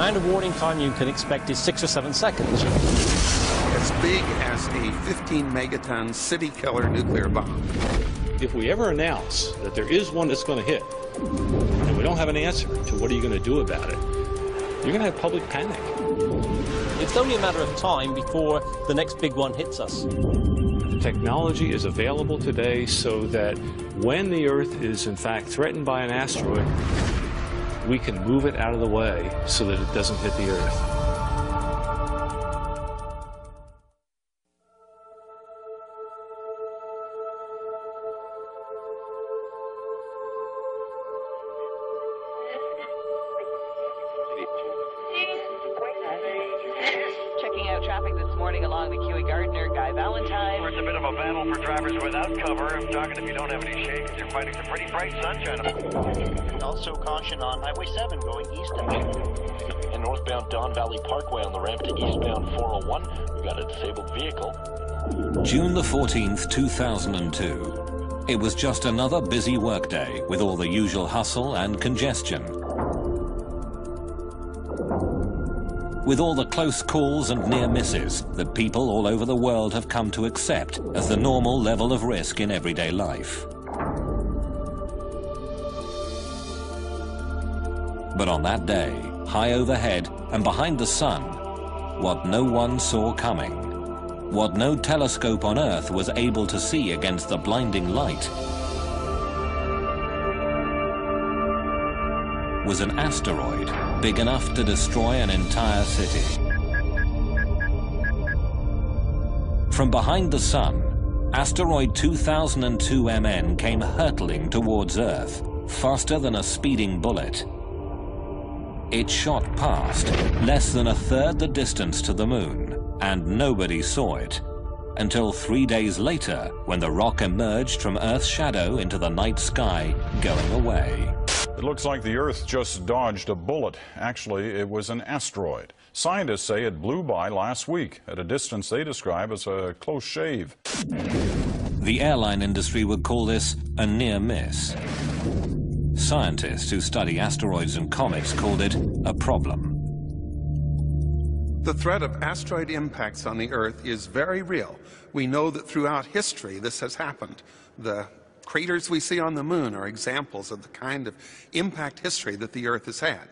amount of warning time you can expect is 6 or 7 seconds. As big as a 15 megaton city killer nuclear bomb. If we ever announce that there is one that's going to hit, and we don't have an answer to what are you going to do about it, you're going to have public panic. It's only a matter of time before the next big one hits us. The technology is available today so that when the Earth is in fact threatened by an asteroid, we can move it out of the way so that it doesn't hit the Earth. Checking out traffic this morning along the Huey Gardner, Guy Valentine. It's a bit of a battle for drivers without cover. I'm talking if you don't have any shade, you're fighting some pretty bright sunshine. And also caution on Highway 7 going eastbound. And northbound Don Valley Parkway on the ramp to eastbound 401, we've got a disabled vehicle. June the 14th, 2002. It was just another busy workday with all the usual hustle and congestion. With all the close calls and near misses that people all over the world have come to accept as the normal level of risk in everyday life. But on that day, high overhead and behind the sun, what no one saw coming, what no telescope on Earth was able to see against the blinding light, was an asteroid big enough to destroy an entire city. From behind the sun, asteroid 2002 MN came hurtling towards Earth, faster than a speeding bullet. It shot past, less than a third the distance to the moon, and nobody saw it, until 3 days later, when the rock emerged from Earth's shadow into the night sky, going away. It looks like the Earth just dodged a bullet. Actually, it was an asteroid. Scientists say it blew by last week at a distance they describe as a close shave. The airline industry would call this a near miss. Scientists who study asteroids and comets called it a problem. The threat of asteroid impacts on the Earth is very real. We know that throughout history this has happened. The craters we see on the moon are examples of the kind of impact history that the Earth has had.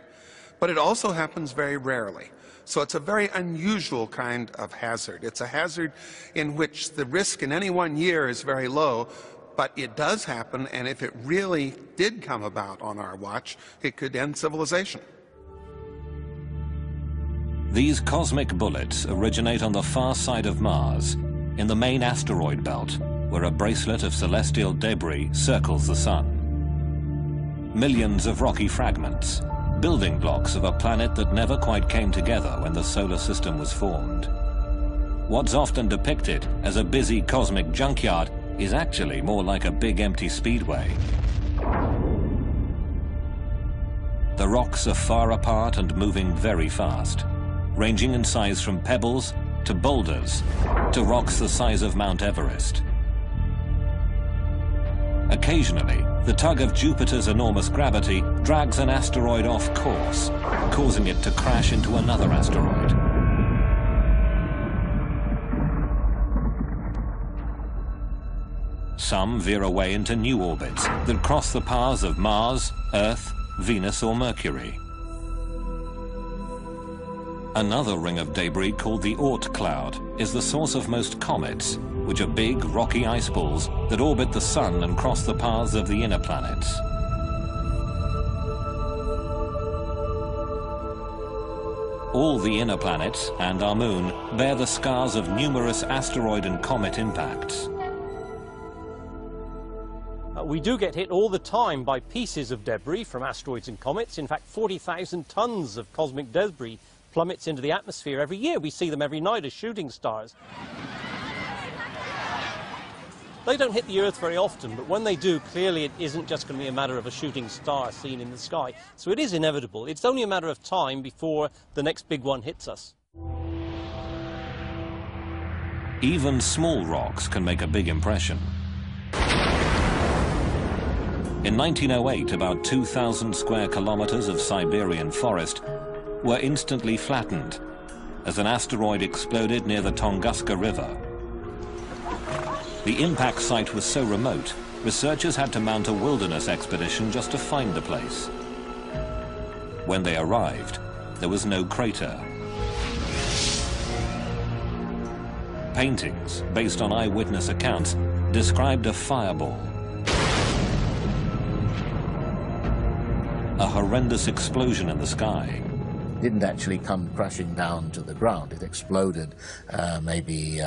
But it also happens very rarely. So it's a very unusual kind of hazard. It's a hazard in which the risk in any one year is very low, but it does happen, and if it really did come about on our watch, it could end civilization. These cosmic bullets originate on the far side of Mars, in the main asteroid belt, where a bracelet of celestial debris circles the sun. Millions of rocky fragments, building blocks of a planet that never quite came together when the solar system was formed. What's often depicted as a busy cosmic junkyard is actually more like a big empty speedway. The rocks are far apart and moving very fast, ranging in size from pebbles to boulders to rocks the size of Mount Everest. Occasionally, the tug of Jupiter's enormous gravity drags an asteroid off course, causing it to crash into another asteroid. Some veer away into new orbits that cross the paths of Mars, Earth, Venus or Mercury. Another ring of debris called the Oort cloud is the source of most comets, which are big, rocky ice balls that orbit the sun and cross the paths of the inner planets. All the inner planets and our moon bear the scars of numerous asteroid and comet impacts. We do get hit all the time by pieces of debris from asteroids and comets. In fact, 40,000 tons of cosmic debris plummets into the atmosphere every year. We see them every night as shooting stars. They don't hit the Earth very often, but when they do, clearly it isn't just going to be a matter of a shooting star seen in the sky. So it is inevitable. It's only a matter of time before the next big one hits us. Even small rocks can make a big impression. In 1908, about 2,000 square kilometers of Siberian forest were instantly flattened as an asteroid exploded near the Tunguska River. The impact site was so remote, researchers had to mount a wilderness expedition just to find the place. When they arrived, there was no crater. Paintings, based on eyewitness accounts, described a fireball. A horrendous explosion in the sky. It didn't actually come crashing down to the ground. It exploded maybe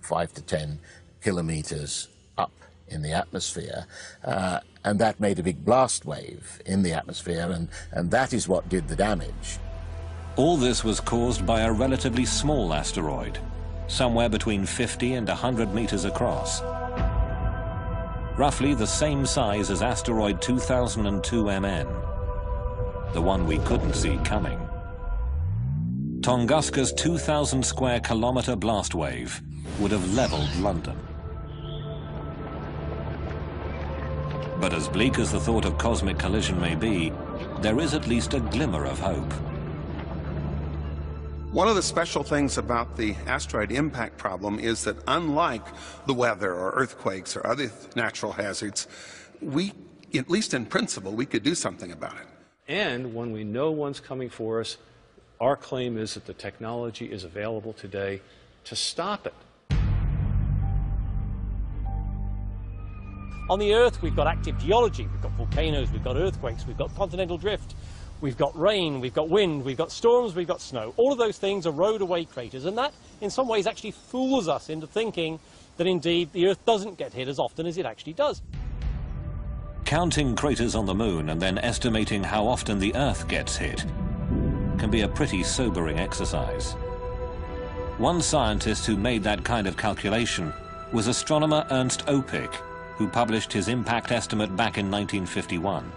5 to 10 kilometers up in the atmosphere, and that made a big blast wave in the atmosphere, and that is what did the damage. All this was caused by a relatively small asteroid, somewhere between 50 and 100 meters across. Roughly the same size as asteroid 2002 MN, the one we couldn't see coming. Tunguska's 2,000 square kilometer blast wave would have leveled London. But as bleak as the thought of cosmic collision may be, there is at least a glimmer of hope. One of the special things about the asteroid impact problem is that unlike the weather or earthquakes or other natural hazards, we, at least in principle, we could do something about it. And when we know one's coming for us, our claim is that the technology is available today to stop it. On the Earth, we've got active geology, we've got volcanoes, we've got earthquakes, we've got continental drift, we've got rain, we've got wind, we've got storms, we've got snow. All of those things erode away craters, and that, in some ways, actually fools us into thinking that, indeed, the Earth doesn't get hit as often as it actually does. Counting craters on the Moon and then estimating how often the Earth gets hit can be a pretty sobering exercise. One scientist who made that kind of calculation was astronomer Ernst Opic, who published his impact estimate back in 1951.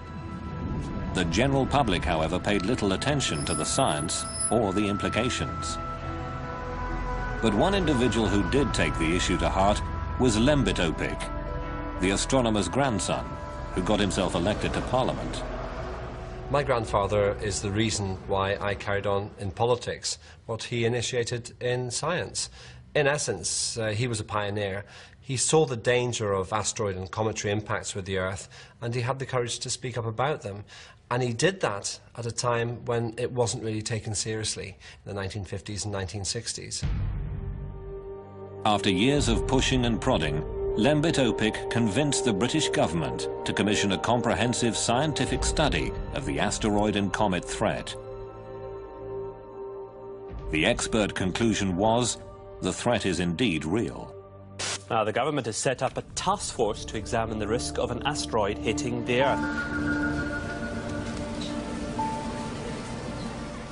The general public, however, paid little attention to the science or the implications. But one individual who did take the issue to heart was Lembit Opic, the astronomer's grandson, who got himself elected to Parliament. My grandfather is the reason why I carried on in politics, what he initiated in science. In essence, he was a pioneer. He saw the danger of asteroid and cometary impacts with the Earth, and he had the courage to speak up about them. And he did that at a time when it wasn't really taken seriously, in the 1950s and 1960s. After years of pushing and prodding, Lembit Opic convinced the British government to commission a comprehensive scientific study of the asteroid and comet threat. The expert conclusion was, the threat is indeed real. Now, the government has set up a task force to examine the risk of an asteroid hitting the Earth.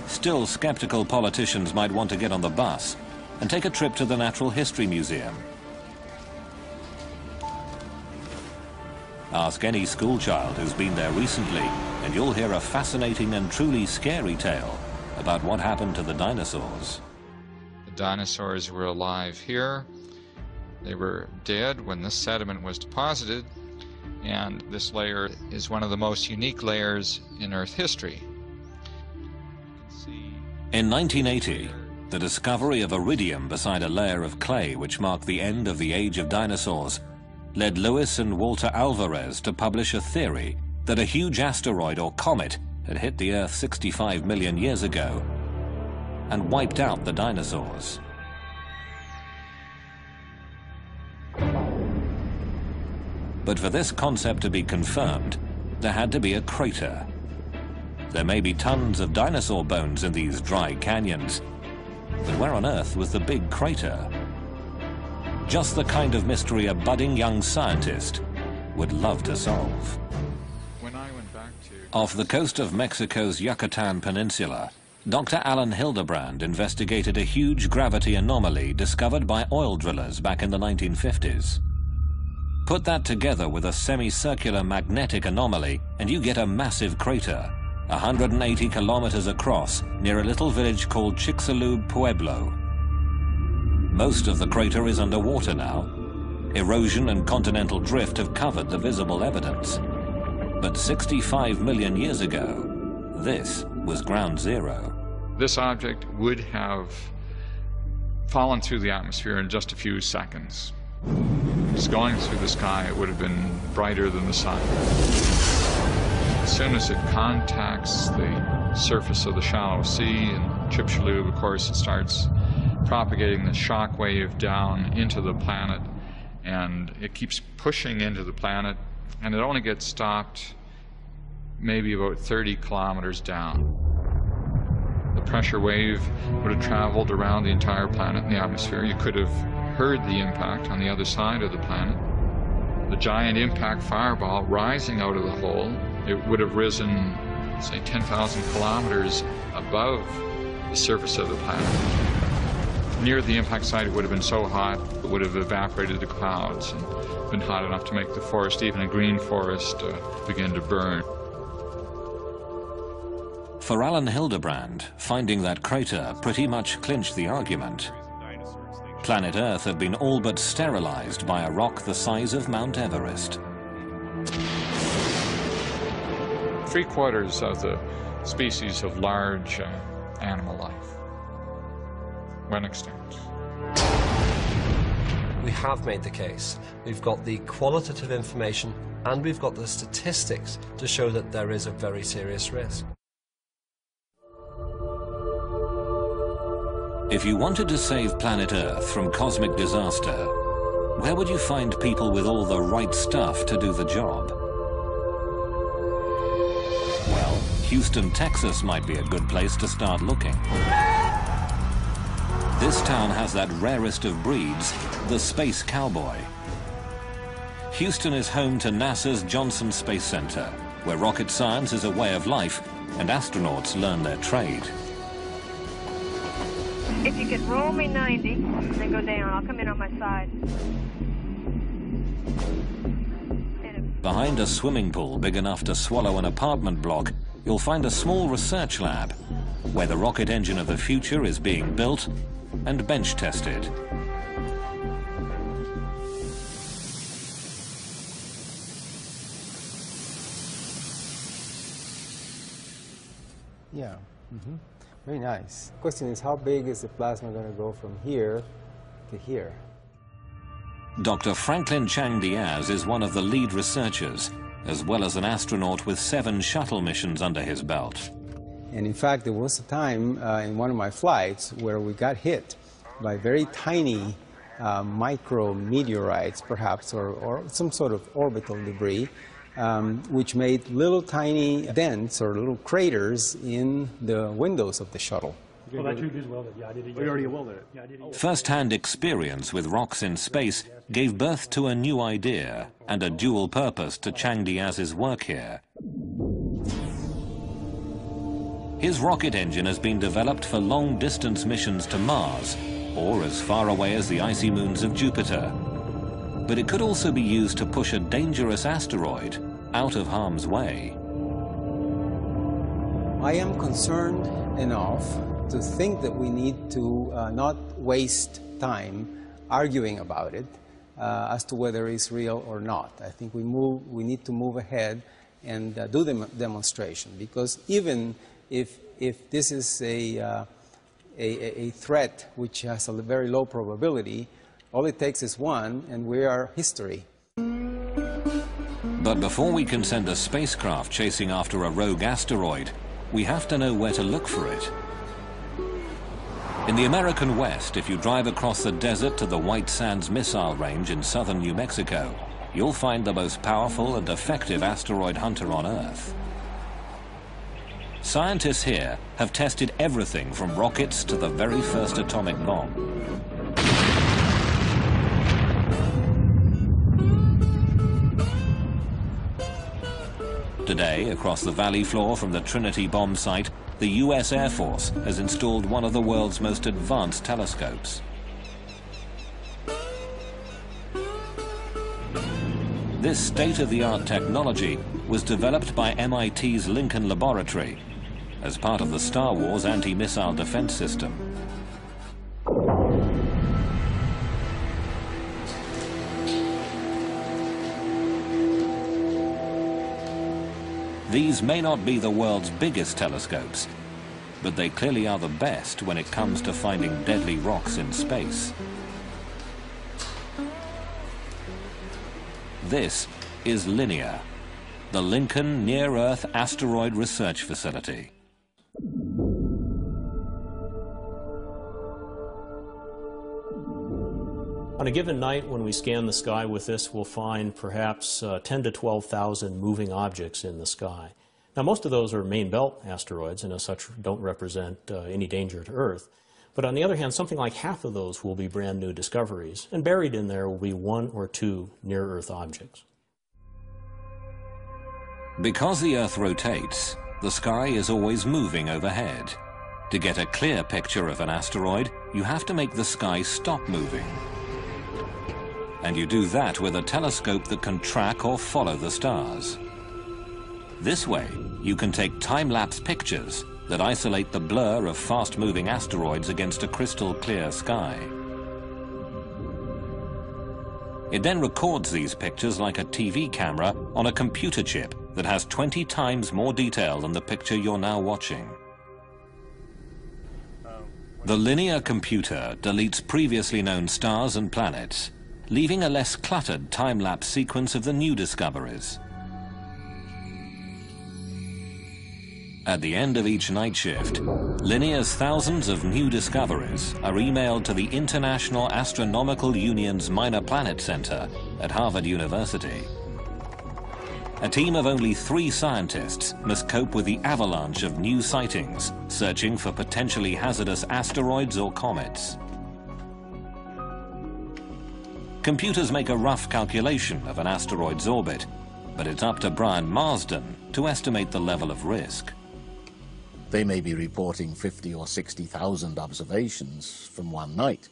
Still, skeptical politicians might want to get on the bus and take a trip to the Natural History Museum. Ask any schoolchild who's been there recently, and you'll hear a fascinating and truly scary tale about what happened to the dinosaurs. The dinosaurs were alive here. They were dead when this sediment was deposited, and this layer is one of the most unique layers in Earth history. In 1980, the discovery of iridium beside a layer of clay which marked the end of the age of dinosaurs led Lewis and Walter Alvarez to publish a theory that a huge asteroid or comet had hit the Earth 65 million years ago and wiped out the dinosaurs. But for this concept to be confirmed, there had to be a crater. There may be tons of dinosaur bones in these dry canyons, but where on earth was the big crater? Just the kind of mystery a budding young scientist would love to solve. When I went back to... Off the coast of Mexico's Yucatan Peninsula, Dr. Alan Hildebrand investigated a huge gravity anomaly discovered by oil drillers back in the 1950s. Put that together with a semicircular magnetic anomaly, and you get a massive crater, 180 kilometers across, near a little village called Chicxulub Pueblo. Most of the crater is underwater now. Erosion and continental drift have covered the visible evidence. But 65 million years ago, This was ground zero. This object would have fallen through the atmosphere in just a few seconds. It's going through the sky, it would have been brighter than the sun. As soon as it contacts the surface of the shallow sea in Chicxulub, of course, it starts propagating the shock wave down into the planet, and it keeps pushing into the planet, and it only gets stopped maybe about 30 kilometers down. The pressure wave would have traveled around the entire planet in the atmosphere. You could have heard the impact on the other side of the planet. The giant impact fireball rising out of the hole, it would have risen, say, 10,000 kilometers above the surface of the planet. Near the impact site, it would have been so hot, it would have evaporated the clouds and been hot enough to make the forest, even a green forest, begin to burn. For Alan Hildebrand, finding that crater pretty much clinched the argument. Planet Earth had been all but sterilized by a rock the size of Mount Everest. 3/4 of the species of large animal life went extinct. We have made the case. We've got the qualitative information and we've got the statistics to show that there is a very serious risk. If you wanted to save planet Earth from cosmic disaster, where would you find people with all the right stuff to do the job? Well, Houston, Texas might be a good place to start looking. This town has that rarest of breeds, the space cowboy. Houston is home to NASA's Johnson Space Center, where rocket science is a way of life and astronauts learn their trade. If you could roll me 90 and then go down, I'll come in on my side. Behind a swimming pool big enough to swallow an apartment block, you'll find a small research lab where the rocket engine of the future is being built and bench tested. Yeah. Mm-hmm. Very nice. The question is, how big is the plasma going to go from here to here? Dr. Franklin Chang Diaz is one of the lead researchers, as well as an astronaut with 7 shuttle missions under his belt. And in fact, there was a time in one of my flights where we got hit by very tiny micro meteorites, perhaps, or some sort of orbital debris, which made little tiny dents or little craters in the windows of the shuttle. Oh, that you did well. Yeah, I did it. You already welded it. Yeah, I did it. First-hand experience with rocks in space gave birth to a new idea and a dual purpose to Chang Diaz's work here. His rocket engine has been developed for long-distance missions to Mars, or as far away as the icy moons of Jupiter. But it could also be used to push a dangerous asteroid out of harm's way. I am concerned enough to think that we need to not waste time arguing about it as to whether it's real or not. I think we need to move ahead and do the demonstration, because even if this is a threat which has a very low probability, all it takes is one, and we are history. But before we can send a spacecraft chasing after a rogue asteroid, we have to know where to look for it. In the American West, if you drive across the desert to the White Sands Missile Range in southern New Mexico, you'll find the most powerful and effective asteroid hunter on Earth. Scientists here have tested everything from rockets to the very first atomic bomb. Today, across the valley floor from the Trinity bomb site, the US Air Force has installed one of the world's most advanced telescopes. This state-of-the-art technology was developed by MIT's Lincoln Laboratory as part of the Star Wars anti-missile defense system. These may not be the world's biggest telescopes, but they clearly are the best when it comes to finding deadly rocks in space. This is LINEAR, the Lincoln Near-Earth Asteroid Research Facility. On a given night, when we scan the sky with this, we'll find perhaps 10 to 12,000 moving objects in the sky. Now, most of those are main belt asteroids, and as such don't represent any danger to Earth. But on the other hand, something like half of those will be brand new discoveries, and buried in there will be 1 or 2 near-Earth objects. Because the Earth rotates, the sky is always moving overhead. To get a clear picture of an asteroid, you have to make the sky stop moving. And you do that with a telescope that can track or follow the stars. This way, you can take time-lapse pictures that isolate the blur of fast-moving asteroids against a crystal-clear sky. It then records these pictures like a TV camera on a computer chip that has 20 times more detail than the picture you're now watching. The linear computer deletes previously known stars and planets, leaving a less cluttered time-lapse sequence of the new discoveries. At the end of each night shift, LINEAR's thousands of new discoveries are emailed to the International Astronomical Union's Minor Planet Center at Harvard University. A team of only 3 scientists must cope with the avalanche of new sightings, searching for potentially hazardous asteroids or comets. Computers make a rough calculation of an asteroid's orbit, but it's up to Brian Marsden to estimate the level of risk. They may be reporting 50 or 60,000 observations from one night,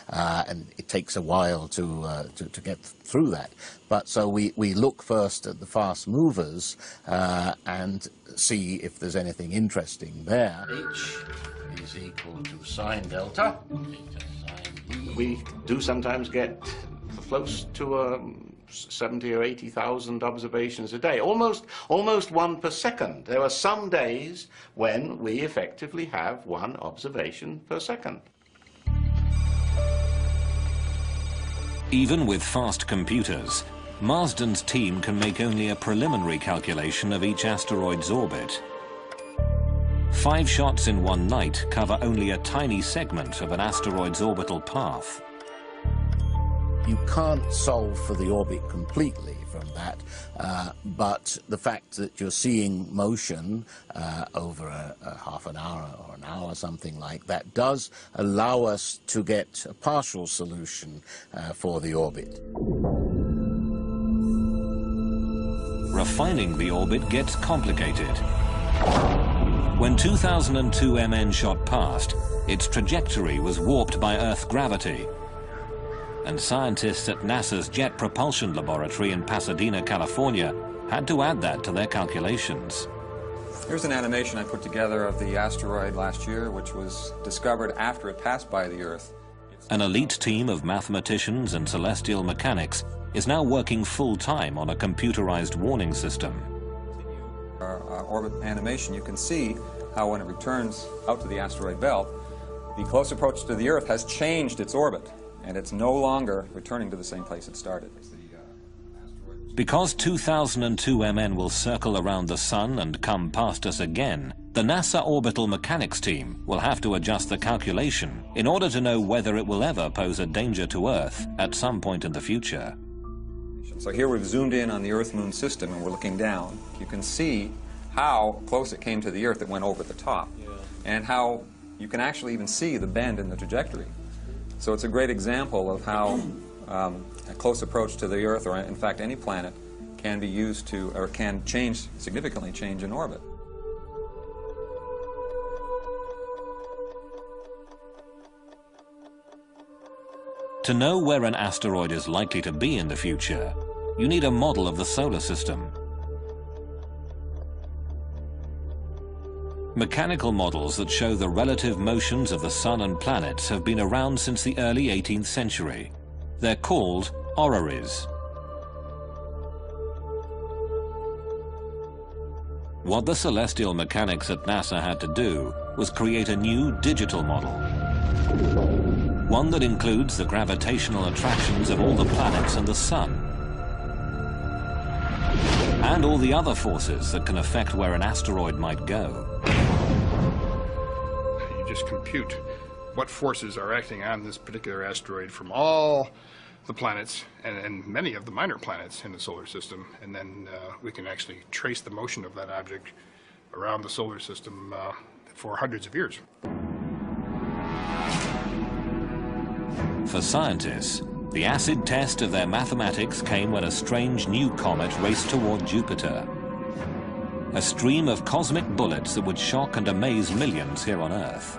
and it takes a while to get through that. But so we look first at the fast movers and see if there's anything interesting there. H is equal to sine delta. We do sometimes get close to 70 or 80,000 observations a day, almost 1 per second. There are some days when we effectively have 1 observation per second. Even with fast computers, Marsden's team can make only a preliminary calculation of each asteroid's orbit. 5 shots in one night cover only a tiny segment of an asteroid's orbital path. You can't solve for the orbit completely from that, but the fact that you're seeing motion over a half an hour or an hour, something like that, does allow us to get a partial solution for the orbit. Refining the orbit gets complicated. When 2002 MN shot past, its trajectory was warped by Earth gravity, and scientists at NASA's Jet Propulsion Laboratory in Pasadena, California, had to add that to their calculations. Here's an animation I put together of the asteroid last year, which was discovered after it passed by the Earth. An elite team of mathematicians and celestial mechanics is now working full-time on a computerized warning system. Our orbit animation, you can see how when it returns out to the asteroid belt, the close approach to the Earth has changed its orbit, and it's no longer returning to the same place it started. Because 2002 MN will circle around the Sun and come past us again, the NASA Orbital Mechanics team will have to adjust the calculation in order to know whether it will ever pose a danger to Earth at some point in the future. So here we've zoomed in on the Earth-Moon system and we're looking down. You can see how close it came to the Earth. It went over the top, and how you can actually even see the bend in the trajectory. So it's a great example of how a close approach to the Earth, or in fact any planet, can be used to, or can change, significantly change in orbit. To know where an asteroid is likely to be in the future, you need a model of the solar system. Mechanical models that show the relative motions of the Sun and planets have been around since the early 18th century. They're called orreries. What the celestial mechanics at NASA had to do was create a new digital model. One that includes the gravitational attractions of all the planets and the sun, and all the other forces that can affect where an asteroid might go. You just compute what forces are acting on this particular asteroid from all the planets and many of the minor planets in the solar system, and then we can actually trace the motion of that object around the solar system for hundreds of years. For scientists, the acid test of their mathematics came when a strange new comet raced toward Jupiter. A stream of cosmic bullets that would shock and amaze millions here on Earth.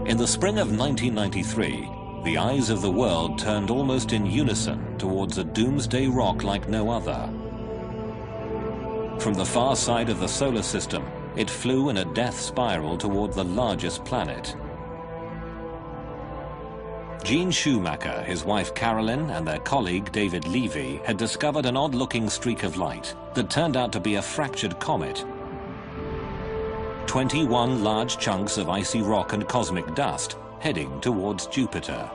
In the spring of 1993, the eyes of the world turned almost in unison towards a doomsday rock like no other. From the far side of the solar system, it flew in a death spiral toward the largest planet. Gene Schumacher, his wife Carolyn, and their colleague David Levy had discovered an odd-looking streak of light that turned out to be a fractured comet. 21 large chunks of icy rock and cosmic dust heading towards Jupiter.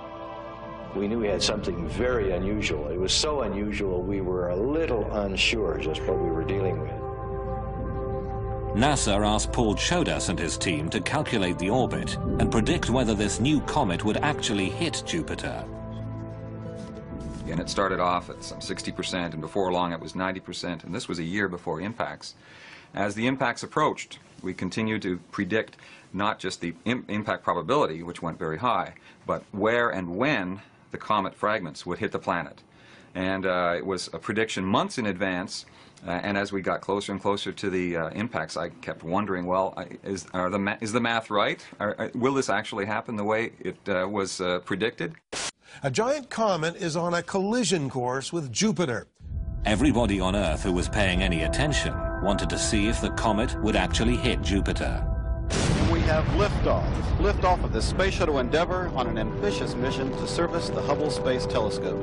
We knew we had something very unusual. It was so unusual we were a little unsure just what we were dealing with. NASA asked Paul Chodas and his team to calculate the orbit and predict whether this new comet would actually hit Jupiter. And it started off at some 60%, and before long it was 90%, and this was a year before impacts. As the impacts approached, we continued to predict not just the impact probability, which went very high, but where and when the comet fragments would hit the planet. And it was a prediction months in advance, and as we got closer and closer to the impacts, I kept wondering, well, is the math right? Will this actually happen the way it was predicted? A giant comet is on a collision course with Jupiter. Everybody on Earth who was paying any attention wanted to see if the comet would actually hit Jupiter. And we have liftoff of the Space Shuttle Endeavour on an ambitious mission to service the Hubble Space Telescope.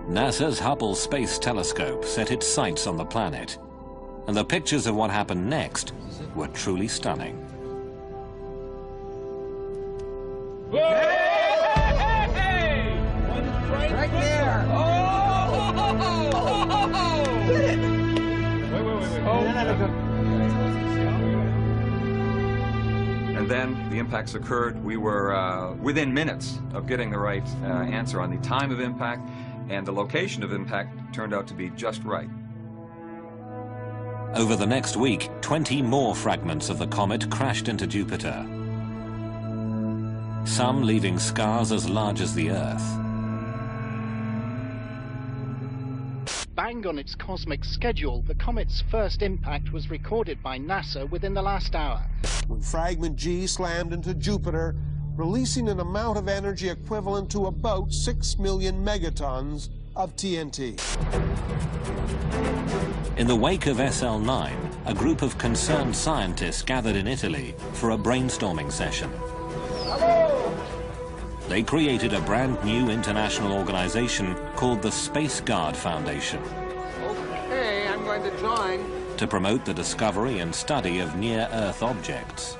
NASA's Hubble Space Telescope set its sights on the planet, and the pictures of what happened next were truly stunning. Right there! Get it! Wait. And then the impacts occurred. We were within minutes of getting the right answer on the time of impact, and the location of impact turned out to be just right. Over the next week, 20 more fragments of the comet crashed into Jupiter, some leaving scars as large as the Earth. Bang on its cosmic schedule, the comet's first impact was recorded by NASA within the last hour. When fragment G slammed into Jupiter, releasing an amount of energy equivalent to about 6 million megatons of TNT. In the wake of SL9, a group of concerned scientists gathered in Italy for a brainstorming session. Hello. They created a brand new international organization called the Space Guard Foundation. Okay, I'm going to join. To promote the discovery and study of near-Earth objects.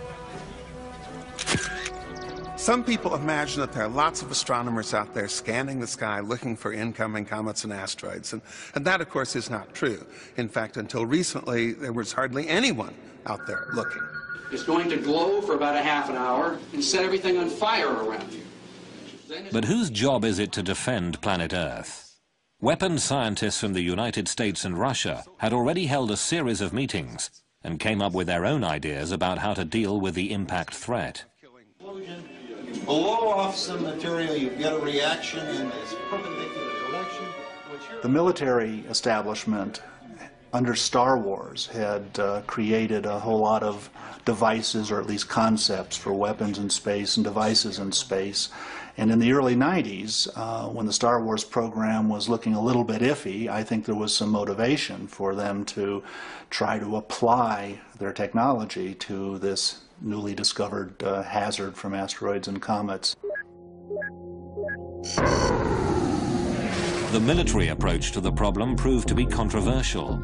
Some people imagine that there are lots of astronomers out there scanning the sky looking for incoming comets and asteroids, and that, of course, is not true. In fact, until recently, there was hardly anyone out there looking. It's going to glow for about a half an hour and set everything on fire around you. But whose job is it to defend planet Earth? Weapons scientists from the United States and Russia had already held a series of meetings and came up with their own ideas about how to deal with the impact threat. Blow off some material, you get a reaction in this perpendicular direction. The military establishment under Star Wars, had created a whole lot of devices, or at least concepts, for weapons in space and devices in space. And in the early 90s, when the Star Wars program was looking a little bit iffy, I think there was some motivation for them to try to apply their technology to this newly discovered hazard from asteroids and comets. The military approach to the problem proved to be controversial.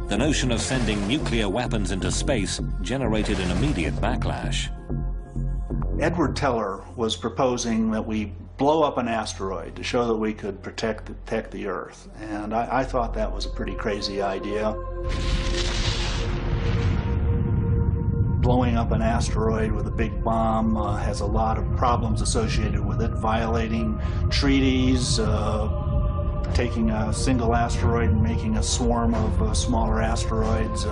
The notion of sending nuclear weapons into space generated an immediate backlash. Edward Teller was proposing that we blow up an asteroid to show that we could protect the Earth, and I thought that was a pretty crazy idea. Blowing up an asteroid with a big bomb has a lot of problems associated with it, violating treaties, taking a single asteroid and making a swarm of smaller asteroids.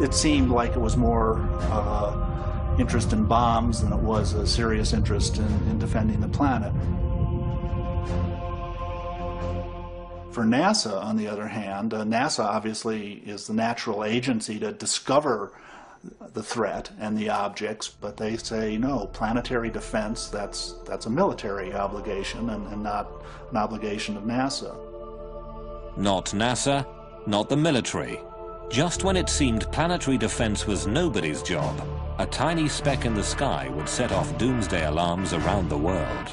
It seemed like it was more interest in bombs than it was a serious interest in defending the planet. For NASA, on the other hand, NASA obviously is the natural agency to discover the threat and the objects, but they say no, planetary defense, that's a military obligation and not an obligation of NASA. Not NASA, not the military. Just when it seemed planetary defense was nobody's job, a tiny speck in the sky would set off doomsday alarms around the world.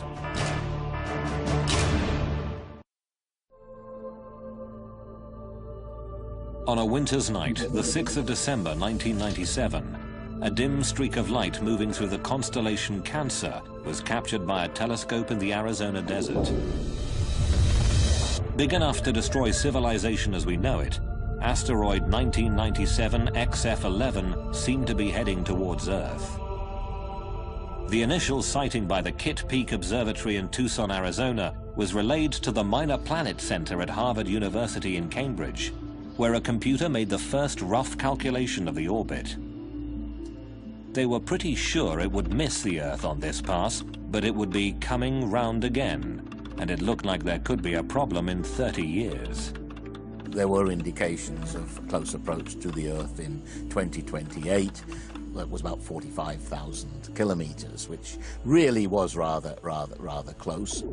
On a winter's night, the 6th of December 1997, a dim streak of light moving through the constellation Cancer was captured by a telescope in the Arizona desert. Big enough to destroy civilization as we know it, asteroid 1997 XF11 seemed to be heading towards Earth. The initial sighting by the Kitt Peak Observatory in Tucson, Arizona, was relayed to the Minor Planet Center at Harvard University in Cambridge, where a computer made the first rough calculation of the orbit. They were pretty sure it would miss the Earth on this pass, but it would be coming round again, and it looked like there could be a problem in 30 years. There were indications of close approach to the Earth in 2028. That was about 45,000 kilometers, which really was rather close.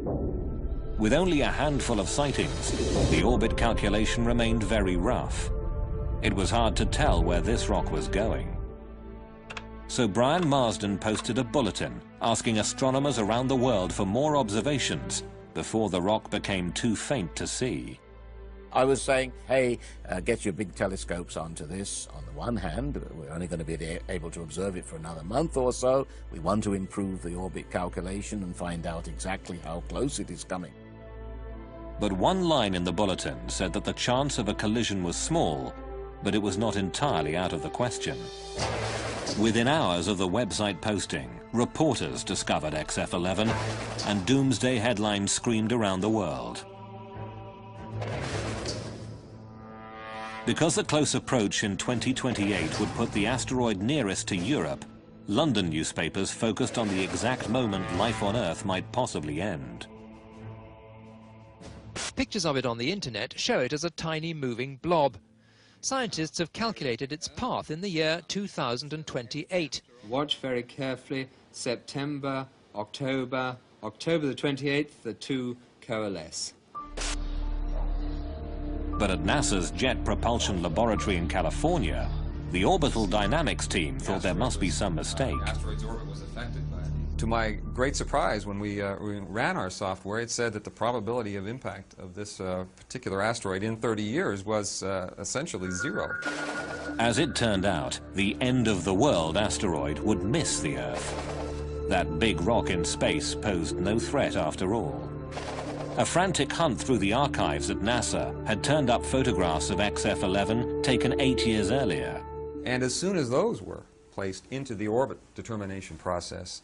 With only a handful of sightings, the orbit calculation remained very rough. It was hard to tell where this rock was going. So Brian Marsden posted a bulletin asking astronomers around the world for more observations before the rock became too faint to see. I was saying, hey, get your big telescopes onto this. On the one hand, we're only going to be able to observe it for another month or so. We want to improve the orbit calculation and find out exactly how close it is coming. But one line in the bulletin said that the chance of a collision was small, but it was not entirely out of the question. Within hours of the website posting, reporters discovered XF11, and Doomsday headlines screamed around the world. Because the close approach in 2028 would put the asteroid nearest to Europe, London newspapers focused on the exact moment life on Earth might possibly end. Pictures of it on the internet show it as a tiny moving blob. Scientists have calculated its path in the year 2028. Watch very carefully. September, October the 28th, the two coalesce. But at NASA's Jet Propulsion Laboratory in California, the orbital dynamics team thought there must be some mistake. Asteroid's orbit was affected by it. To my great surprise, when we ran our software, it said that the probability of impact of this particular asteroid in 30 years was essentially zero. As it turned out, the end-of-the-world asteroid would miss the Earth. That big rock in space posed no threat after all. A frantic hunt through the archives at NASA had turned up photographs of XF11 taken 8 years earlier. And as soon as those were placed into the orbit determination process,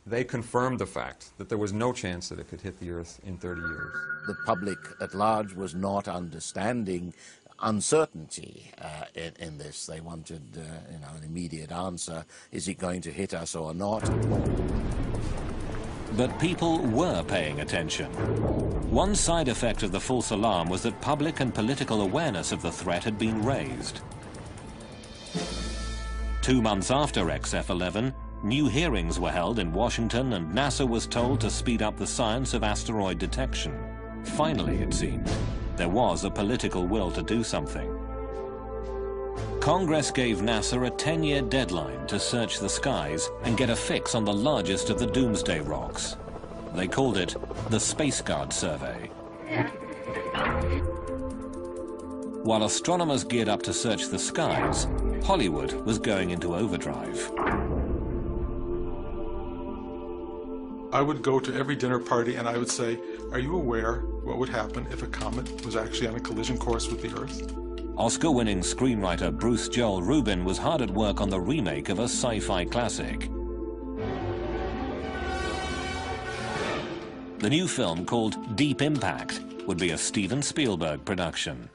they confirmed the fact that there was no chance that it could hit the Earth in 30 years. The public at large was not understanding uncertainty in this. They wanted an immediate answer. Is it going to hit us or not? But people were paying attention. One side effect of the false alarm was that public and political awareness of the threat had been raised. 2 months after XF-11, new hearings were held in Washington and NASA was told to speed up the science of asteroid detection. Finally, it seemed, there was a political will to do something. Congress gave NASA a 10-year deadline to search the skies and get a fix on the largest of the Doomsday rocks. They called it the Space Guard Survey. While astronomers geared up to search the skies, Hollywood was going into overdrive. I would go to every dinner party and I would say, are you aware what would happen if a comet was actually on a collision course with the Earth? Oscar-winning screenwriter Bruce Joel Rubin was hard at work on the remake of a sci-fi classic. The new film, called Deep Impact, would be a Steven Spielberg production.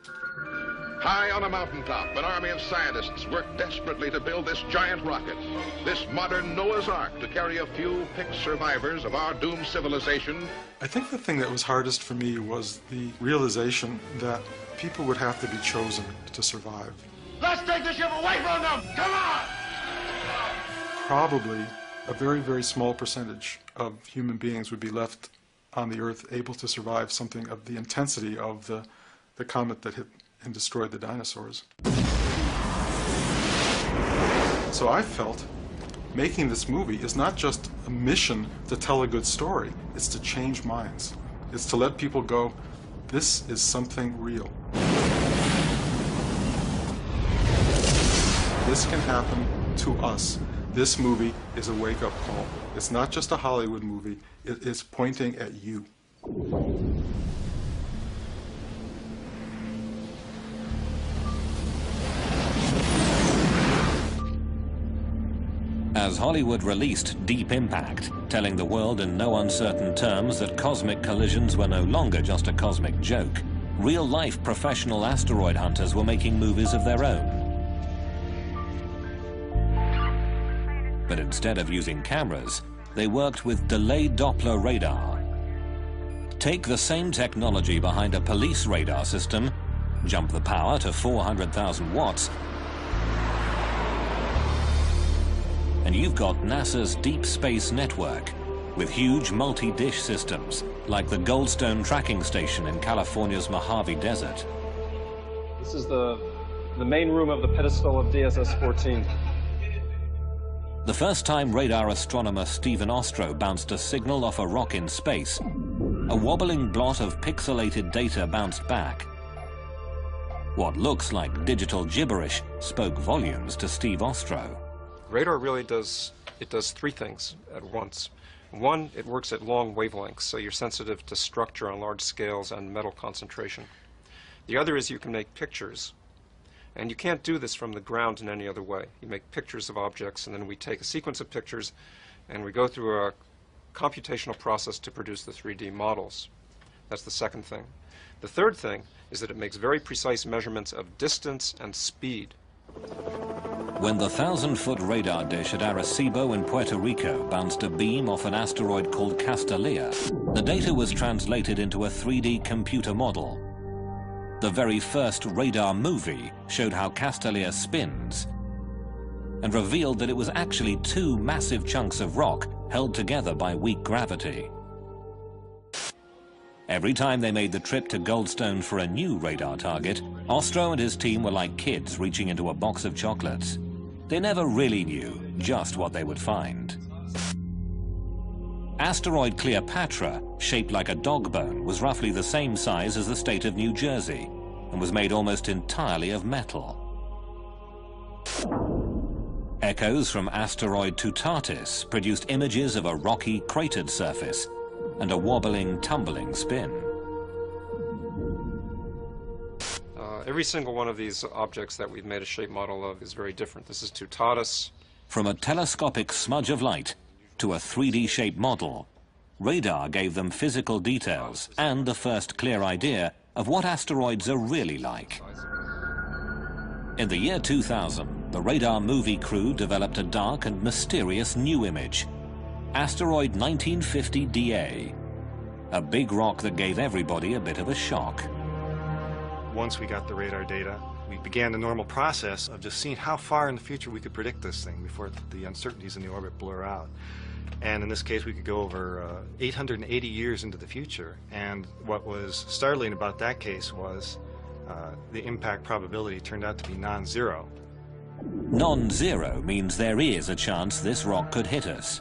High on a mountaintop, an army of scientists work desperately to build this giant rocket, this modern Noah's Ark to carry a few picked survivors of our doomed civilization. I think the thing that was hardest for me was the realization that people would have to be chosen to survive. Let's take the ship away from them! Come on! Probably a very, very small percentage of human beings would be left on the Earth able to survive something of the intensity of the comet that hit and destroyed the dinosaurs. So I felt making this movie is not just a mission to tell a good story, it's to change minds. It's to let people go, this is something real. This can happen to us. This movie is a wake-up call. It's not just a Hollywood movie, it is pointing at you. As Hollywood released Deep Impact, telling the world in no uncertain terms that cosmic collisions were no longer just a cosmic joke, real-life professional asteroid hunters were making movies of their own. But instead of using cameras, they worked with delayed Doppler radar. Take the same technology behind a police radar system, jump the power to 400,000 watts, and you've got NASA's Deep Space Network, with huge multi-dish systems, like the Goldstone tracking station in California's Mojave Desert. This is the main room of the pedestal of DSS-14. The first time radar astronomer Stephen Ostro bounced a signal off a rock in space, a wobbling blot of pixelated data bounced back. What looks like digital gibberish spoke volumes to Steve Ostro. Radar really does three things at once. One, it works at long wavelengths, so you're sensitive to structure on large scales and metal concentration. The other is you can make pictures. And you can't do this from the ground in any other way. You make pictures of objects, and then we take a sequence of pictures, and we go through a computational process to produce the 3D models. That's the second thing. The third thing is that it makes very precise measurements of distance and speed. When the 1,000-foot radar dish at Arecibo in Puerto Rico bounced a beam off an asteroid called Castalia, the data was translated into a 3D computer model. The very first radar movie showed how Castalia spins and revealed that it was actually two massive chunks of rock held together by weak gravity. Every time they made the trip to Goldstone for a new radar target, Ostro and his team were like kids reaching into a box of chocolates. They never really knew just what they would find. Asteroid Cleopatra, shaped like a dog bone, was roughly the same size as the state of New Jersey and was made almost entirely of metal. Echoes from asteroid Tutatis produced images of a rocky, cratered surface and a wobbling, tumbling spin. Every single one of these objects that we've made a shape model of is very different. This is Tutatis. From a telescopic smudge of light to a 3D shape model, radar gave them physical details and the first clear idea of what asteroids are really like. In the year 2000, the radar movie crew developed a dark and mysterious new image, Asteroid 1950 DA, a big rock that gave everybody a bit of a shock. Once we got the radar data, we began the normal process of just seeing how far in the future we could predict this thing before the uncertainties in the orbit blur out. And in this case, we could go over 880 years into the future. And what was startling about that case was the impact probability turned out to be non-zero. Non-zero means there is a chance this rock could hit us.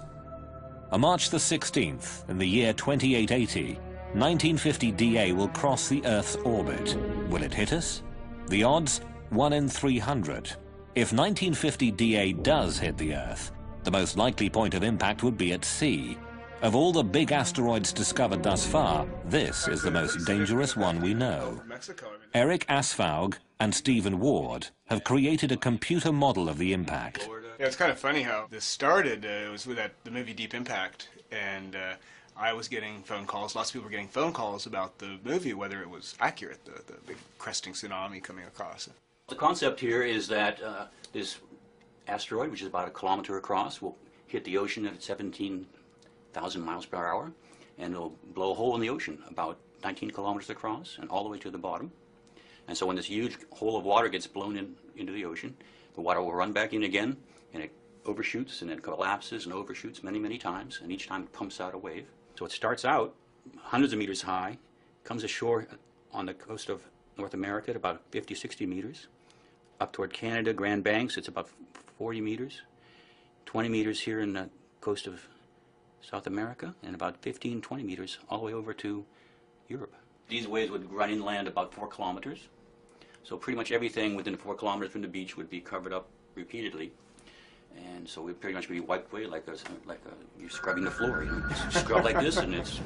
On March the 16th, in the year 2880, 1950 DA will cross the Earth's orbit. Will it hit us? The odds, 1 in 300. If 1950 DA does hit the Earth, the most likely point of impact would be at sea. Of all the big asteroids discovered thus far, this is the most dangerous one we know. Eric Asfaug and Stephen Ward have created a computer model of the impact. Yeah, it's kind of funny how this started. It was with the movie Deep Impact, and I was getting phone calls. Lots of people were getting phone calls about the movie, whether it was accurate, the big cresting tsunami coming across. The concept here is that this asteroid, which is about 1 kilometer across, will hit the ocean at 17,000 miles per hour, and it'll blow a hole in the ocean about 19 kilometers across and all the way to the bottom. And so when this huge hole of water gets blown into the ocean, the water will run back in again, and it overshoots and it collapses and overshoots many, many times, and each time it pumps out a wave. So it starts out hundreds of meters high, comes ashore on the coast of North America at about 50, 60 meters. Up toward Canada, Grand Banks, it's about 40 meters. 20 meters here in the coast of South America, and about 15, 20 meters all the way over to Europe. These waves would run inland about 4 kilometers. So pretty much everything within 4 kilometers from the beach would be covered up repeatedly. And so we'd pretty much be wiped away like you're scrubbing the floor. You just scrub like this, and it's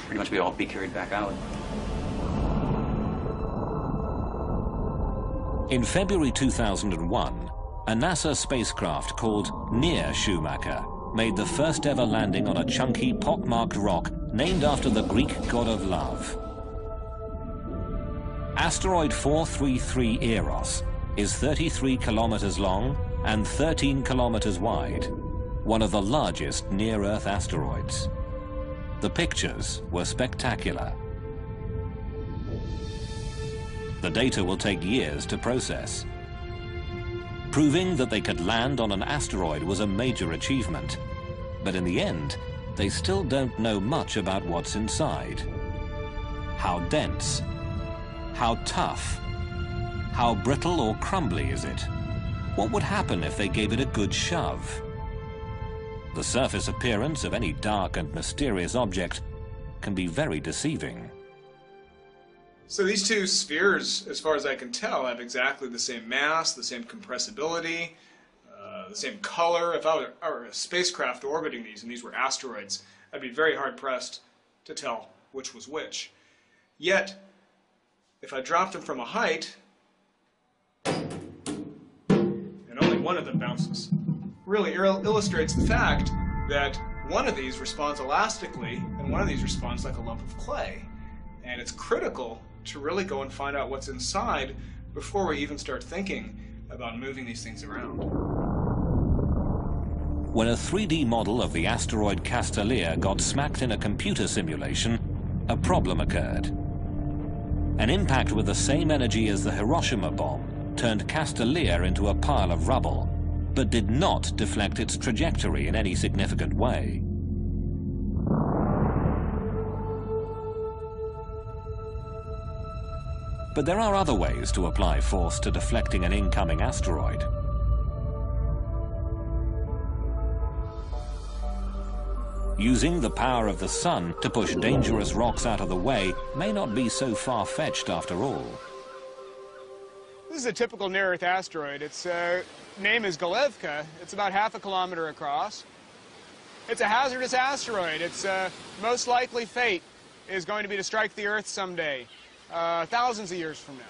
pretty much all be carried back out. In February 2001, a NASA spacecraft called Near Schumacher made the first ever landing on a chunky, pockmarked rock named after the Greek god of love. Asteroid 433 Eros is 33 kilometers long and 13 kilometers wide, one of the largest near-Earth asteroids. The pictures were spectacular. The data will take years to process. Proving that they could land on an asteroid was a major achievement, but in the end, they still don't know much about what's inside. How dense? How tough? How brittle or crumbly is it? What would happen if they gave it a good shove? The surface appearance of any dark and mysterious object can be very deceiving. So these two spheres, as far as I can tell, have exactly the same mass, the same compressibility, the same color. If I were a spacecraft orbiting these, and these were asteroids, I'd be very hard-pressed to tell which was which. Yet, if I dropped them from a height, and only one of them bounces, really illustrates the fact that one of these responds elastically, and one of these responds like a lump of clay. And it's critical to really go and find out what's inside before we even start thinking about moving these things around. When a 3D model of the asteroid Castellier got smacked in a computer simulation, a problem occurred. An impact with the same energy as the Hiroshima bomb turned Castellier into a pile of rubble, but did not deflect its trajectory in any significant way. But there are other ways to apply force to deflecting an incoming asteroid. Using the power of the sun to push dangerous rocks out of the way may not be so far-fetched after all. This is a typical near-Earth asteroid. Its name is Galevka. It's about 1/2 kilometer across. It's a hazardous asteroid. Its most likely fate is going to be to strike the Earth someday, thousands of years from now.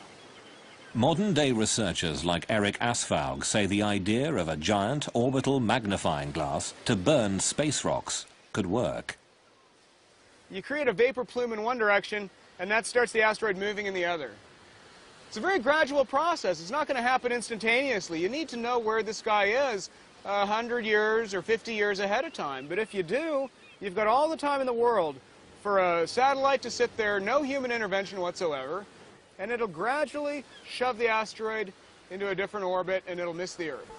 Modern-day researchers like Eric Asfaug say the idea of a giant orbital magnifying glass to burn space rocks could work. You create a vapor plume in one direction, and that starts the asteroid moving in the other. It's a very gradual process. It's not going to happen instantaneously. You need to know where this guy is 100 years or 50 years ahead of time. But if you do, you've got all the time in the world for a satellite to sit there, no human intervention whatsoever, and it'll gradually shove the asteroid into a different orbit, and it'll miss the Earth.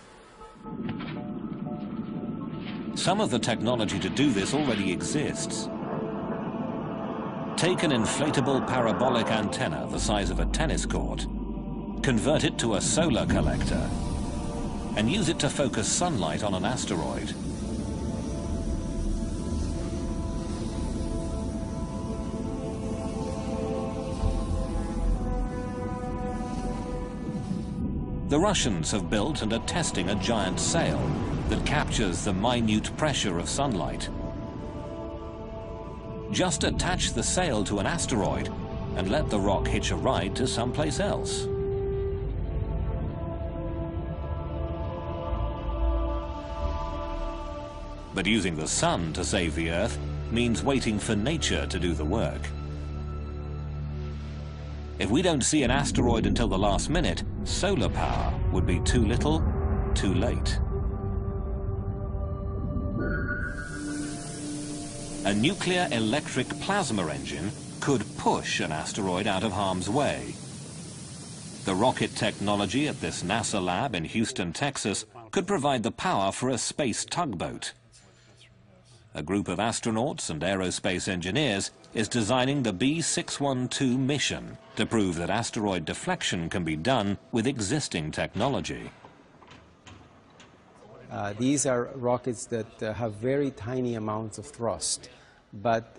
Some of the technology to do this already exists. Take an inflatable parabolic antenna the size of a tennis court, convert it to a solar collector, and use it to focus sunlight on an asteroid. The Russians have built and are testing a giant sail that captures the minute pressure of sunlight. Just attach the sail to an asteroid and let the rock hitch a ride to someplace else. But using the sun to save the Earth means waiting for nature to do the work. If we don't see an asteroid until the last minute, solar power would be too little, too late. A nuclear electric plasma engine could push an asteroid out of harm's way. The rocket technology at this NASA lab in Houston, Texas, could provide the power for a space tugboat. A group of astronauts and aerospace engineers is designing the B612 mission to prove that asteroid deflection can be done with existing technology. These are rockets that have very tiny amounts of thrust, but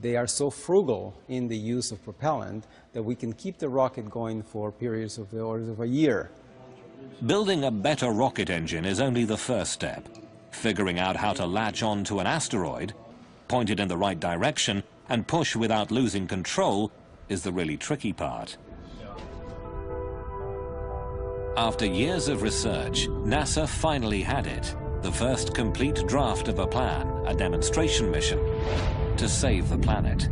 they are so frugal in the use of propellant that we can keep the rocket going for periods of the order of a year. Building a better rocket engine is only the first step. Figuring out how to latch on to an asteroid, point it in the right direction, and push without losing control is the really tricky part. After years of research, NASA finally had it. The first complete draft of a plan, a demonstration mission, to save the planet.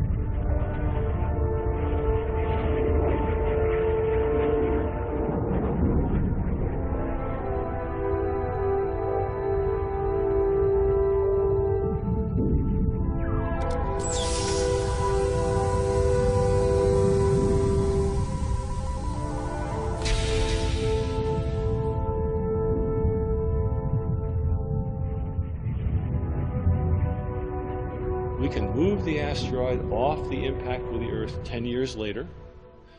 We can move the asteroid off the impact with the Earth 10 years later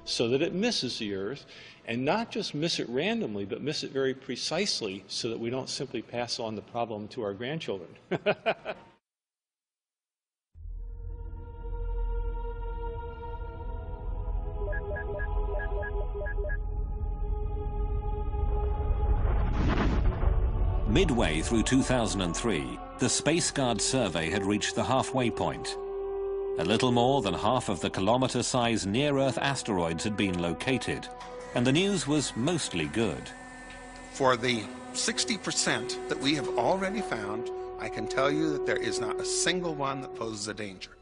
so that it misses the Earth, and not just miss it randomly, but miss it very precisely so that we don't simply pass on the problem to our grandchildren. Midway through 2003, the Space Guard survey had reached the halfway point. A little more than half of the kilometer-sized near-Earth asteroids had been located, and the news was mostly good. For the 60% that we have already found, I can tell you that there is not a single one that poses a danger.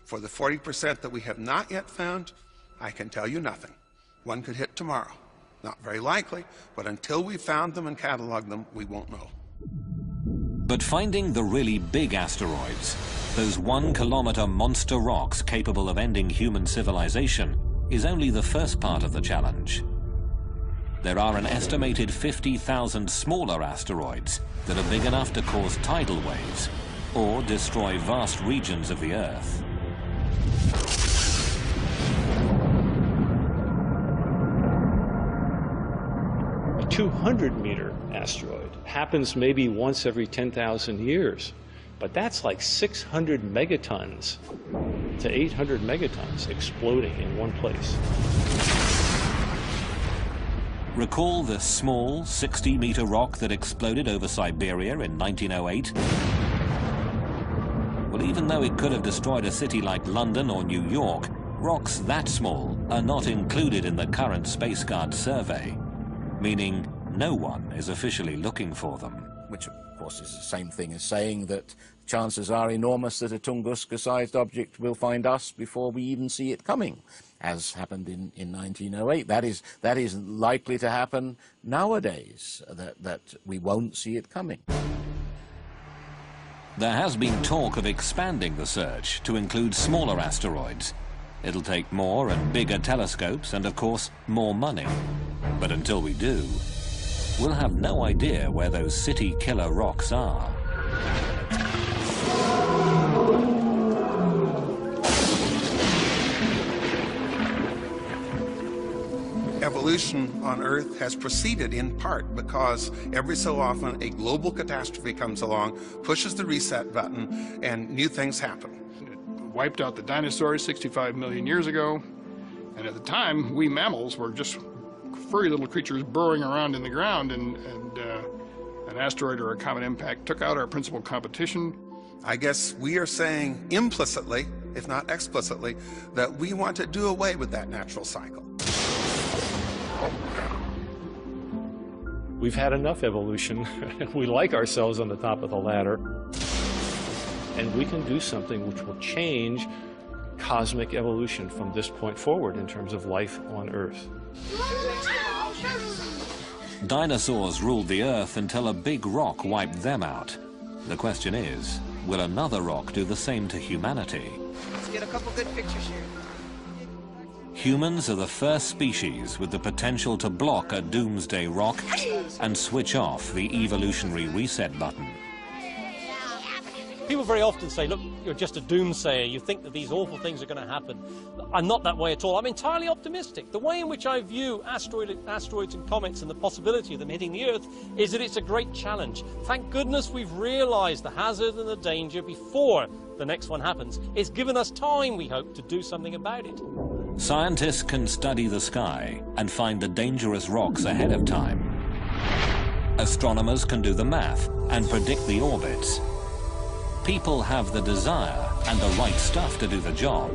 For the 40% that we have not yet found, I can tell you nothing. One could hit tomorrow. Not very likely, but until we've found them and cataloged them, we won't know. But finding the really big asteroids, those 1 kilometer monster rocks capable of ending human civilization, is only the first part of the challenge. There are an estimated 50,000 smaller asteroids that are big enough to cause tidal waves or destroy vast regions of the Earth. A 200-meter asteroid happens maybe once every 10,000 years, but that's like 600 megatons to 800 megatons exploding in one place. Recall the small 60-meter rock that exploded over Siberia in 1908? Well, even though it could have destroyed a city like London or New York, rocks that small are not included in the current Space Guard survey, meaning no one is officially looking for them. Which course, is the same thing as saying that chances are enormous that a Tunguska-sized object will find us before we even see it coming, as happened in 1908. That is likely to happen nowadays, that we won't see it coming. There has been talk of expanding the search to include smaller asteroids. It'll take more and bigger telescopes and, of course, more money. But until we do, we'll have no idea where those city-killer rocks are. Evolution on Earth has proceeded in part because every so often a global catastrophe comes along, pushes the reset button, and new things happen. It wiped out the dinosaurs 65 million years ago, and at the time, we mammals were just furry little creatures burrowing around in the ground, and an asteroid or a comet impact took out our principal competition. I guess we are saying implicitly, if not explicitly, that we want to do away with that natural cycle. We've had enough evolution. We like ourselves on the top of the ladder. And we can do something which will change cosmic evolution from this point forward in terms of life on Earth. Dinosaurs ruled the Earth until a big rock wiped them out. The question is, will another rock do the same to humanity? Let's get a couple good pictures here. Humans are the first species with the potential to block a doomsday rock and switch off the evolutionary reset button. People very often say, look, you're just a doomsayer. You think that these awful things are going to happen. I'm not that way at all. I'm entirely optimistic. The way in which I view asteroids and comets and the possibility of them hitting the Earth is that it's a great challenge. Thank goodness we've realized the hazard and the danger before the next one happens. It's given us time, we hope, to do something about it. Scientists can study the sky and find the dangerous rocks ahead of time. Astronomers can do the math and predict the orbits. People have the desire and the right stuff to do the job.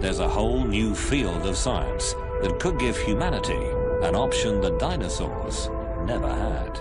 There's a whole new field of science that could give humanity an option the dinosaurs never had.